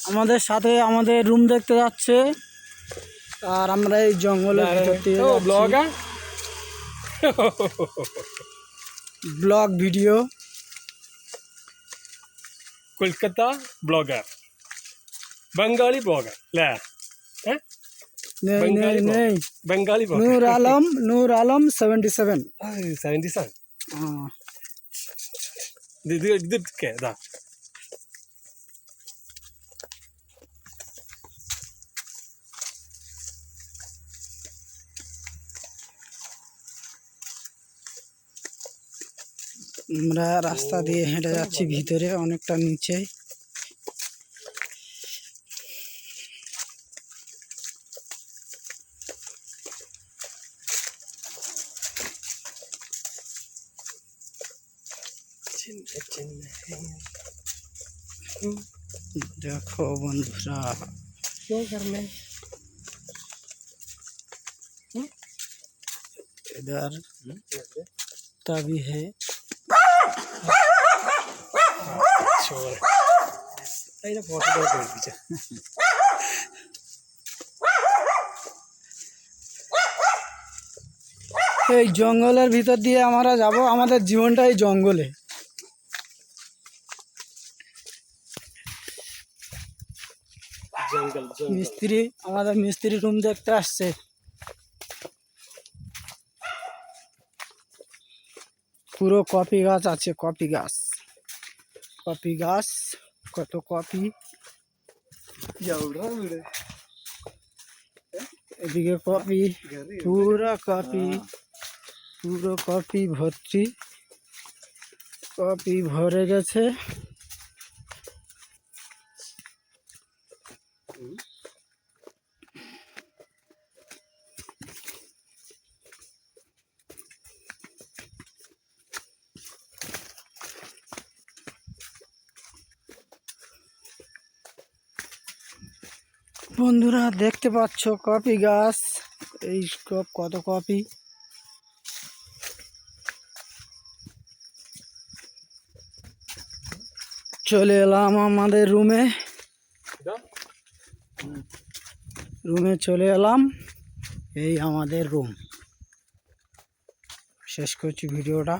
আমাদের সাথে আমাদের রুম দেখতে যাচ্ছে আর আমরা এই জঙ্গলের ভিতর দিয়ে blog video Kolkata blogger Bengali blogger ले हैं नहीं बंगाली नूर आलम 77 77 हाँ दीदी क्या दा আমরা রাস্তা দিয়ে হেঁটে যাচ্ছি ভিতরে অনেকটা নিচে देखो बंधुरा क्यों घर में इधर तभी है छोड़ ऐसा फोटो कर दीजिए এই জঙ্গলের ভিতর দিয়ে আমরা যাব আমাদের জীবনটাই জঙ্গলে जंगल মিস্ত্রি আমাদের মিস্ত্রি রুম দেখতে আসছে পুরো কফি গাছ আছে কফি গাছ কত কফি এদিকে কফি পুরো কফি ভর্তি কফি ভরে গেছে বন্ধুরা দেখতে পাচ্ছ কফি গাছ এই কত কফি চলে এলাম আমাদের রুমে চলে এলাম এই আমাদের রুম শেষ করছি ভিডিওটা।